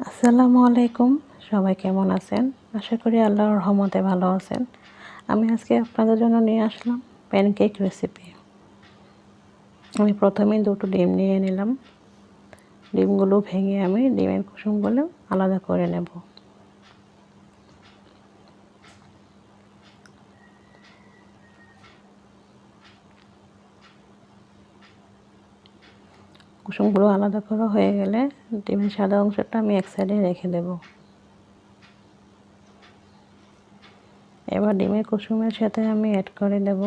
আসসালামু আলাইকুম। সবাই কেমন আছেন? আশা করি আল্লাহর রহমতে ভালো আছেন। আমি আজকে আপনাদের জন্য নিয়ে আসলাম প্যানকেক রেসিপি। আমি প্রথমেই 2টো ডিম নিয়ে নিলাম। ডিমগুলো ভেঙে আমি ডিমের কুসুমগুলো আলাদা করে নেব। কুসুমগুলো আলাদা করা হয়ে গেলে ডিমের সাদা অংশটা আমি এক সাইডে রেখে দেব। এবার ডিমের কুসুমের সাথে আমি অ্যাড করে দেব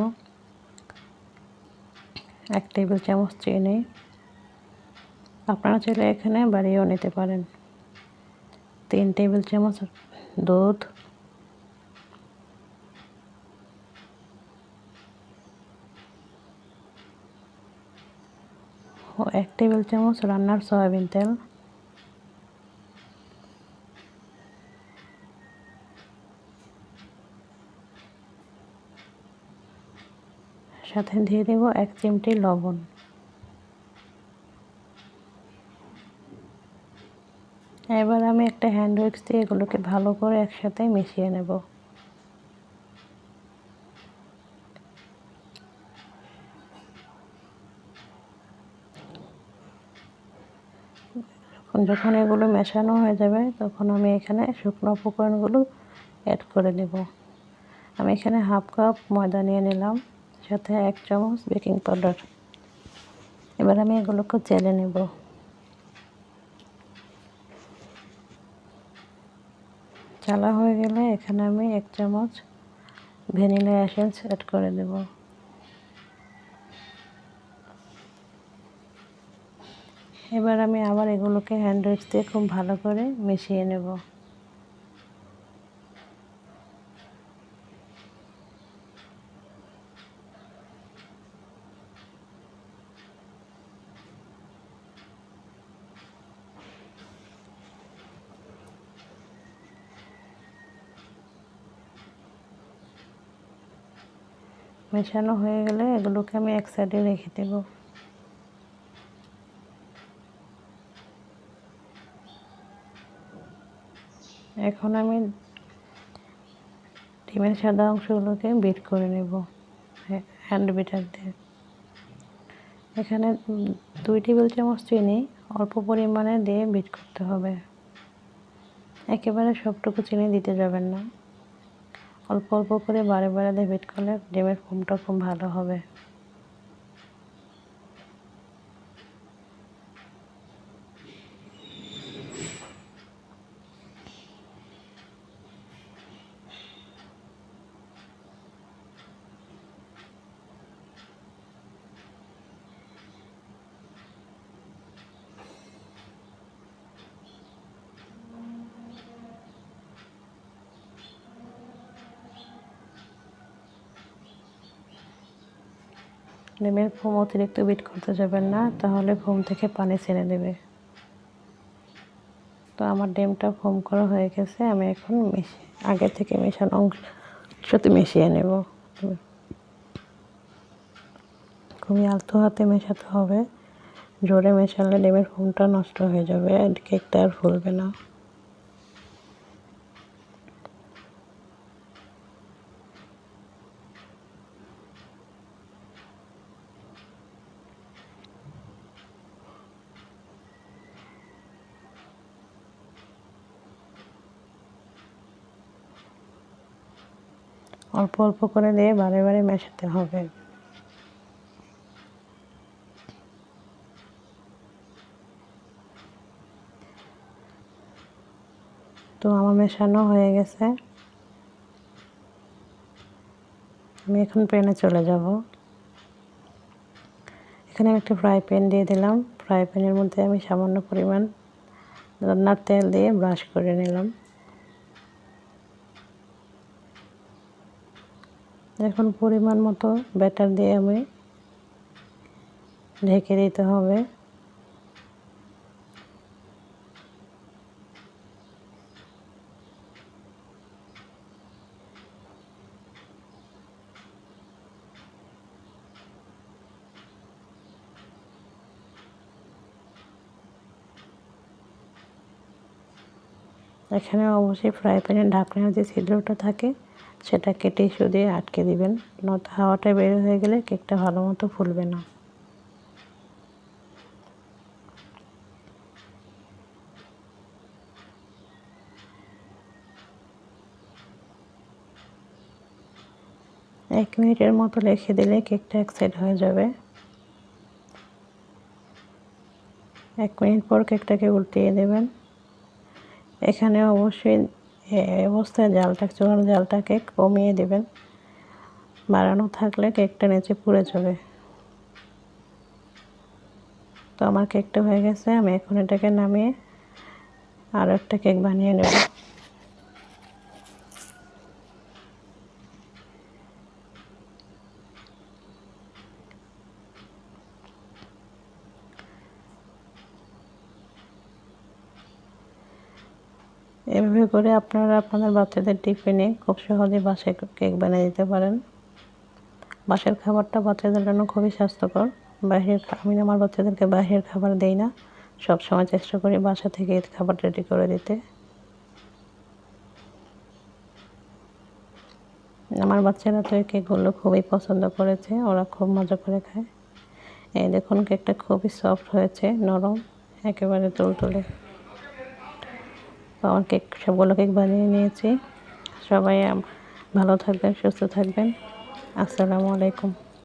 1 টেবিল চামচ চিনি। আপনারা চাইলে এখানে বাড়িয়েও নিতে পারেন। 3 টেবিল চামচ দুধ, 1 টেবিল চামচ রান্নার সয়াবিন তেল, সাথে দিয়ে দেব 1 চিমটি লবণ। এবার আমি একটা হ্যান্ড উইক্স দিয়ে এগুলোকে ভালো করে একসাথে মিশিয়ে নেব। যখন এগুলো মেশানো হয়ে যাবে তখন আমি এখানে শুকনো উপকরণগুলো অ্যাড করে দেব। আমি এখানে হাফ কাপ ময়দা নিয়ে নিলাম, সাথে 1 চামচ বেকিং পাউডার। এবার আমি এগুলোকে চেলে নেব। চালা হয়ে গেলে এখানে আমি 1 চামচ ভ্যানিলা এসেন্স অ্যাড করে দেব। এবার আমি আবার এগুলোকে হ্যান্ড উইক্স দিয়ে খুব ভালো করে মিশিয়ে নেব। মেশানো হয়ে গেলে এগুলোকে আমি এক সাইডে রেখে দেব। এখন আমি ডিমের সাদা অংশগুলোকে বিট করে নেব হ্যান্ড বিটার দিয়ে। এখানে 2 টেবিল চামচ চিনি অল্প পরিমাণে দিয়ে বিট করতে হবে। একেবারে সবটুকু চিনি দিতে যাবেন না, অল্প অল্প করে বারে বারে দিয়ে বিট করলে ডিমের ফোমটা খুব ভালো হবে। ডিমের ফোম অতিরিক্ত বিট করতে যাবেন না, তাহলে ফোম থেকে পানি ছেড়ে দেবে। তো আমার ডিমটা ফোম করা হয়ে গেছে, আমি এখন আগে থেকে মেশানো অংশতে মিশিয়ে নেব। খুবই আলতো হাতে মেশাতে হবে, জোরে মেশালে ডিমের ফোমটা নষ্ট হয়ে যাবে, কেকটা আর ফুলবে না। অল্প অল্প করে দিয়ে বারে বারে মেশাতে হবে। তো আমার মেশানো হয়ে গেছে, আমি এখন প্যানে চলে যাব। এখানে আমি একটা ফ্রাই প্যান দিয়ে দিলাম। ফ্রাই প্যানের মধ্যে আমি সামান্য পরিমাণ রান্নার তেল দিয়ে ব্রাশ করে নিলাম। এখন পরিমাণ মতো ব্যাটার দিয়ে আমি ঢেকে দিতে হবে। এখানে অবশ্যই ফ্রাই প্যানের ঢাকনার যে ছিদ্রটা থাকে সেটাকে টিস্যু দিয়ে আটকে দিবেন, নয়তো হাওয়াটা বের হয়ে গেলে কেকটা ভালো মতো ফুলবে না। এক মিনিটের মতো রেখে দিলে কেকটা এক সাইড হয়ে যাবে। 1 মিনিট পর কেকটাকে উল্টিয়ে দেবেন। এখানে অবশ্যই এই অবস্থায় চুলার জালটাকে কমিয়ে দেবেন, বাড়ানো থাকলে কেকটা নিচে পুড়ে যাবে। তো আমার কেকটা হয়ে গেছে, আমি এখন এটাকে নামিয়ে আরও একটা কেক বানিয়ে নেব। এভাবে করে আপনারা আপনাদের বাচ্চাদের টিফিনে খুব সহজে বাসায় কেক বানিয়ে দিতে পারেন। বাসার খাবারটা বাচ্চাদের জন্য খুবই স্বাস্থ্যকর। আমি আমার বাচ্চাদেরকে বাইরের খাবার দেই না, সবসময় চেষ্টা করি বাসা থেকে খাবার রেডি করে দিতে। আমার বাচ্চারা তো এই কেকগুলো খুবই পছন্দ করেছে, ওরা খুব মজা করে খায়। এই দেখুন কেকটা খুবই সফট হয়েছে, নরম, একেবারে তুলতুলে। আমার সবগুলো কেক বানিয়ে নিয়েছি। সবাই ভালো থাকবেন, সুস্থ থাকবেন। আসসালামু আলাইকুম।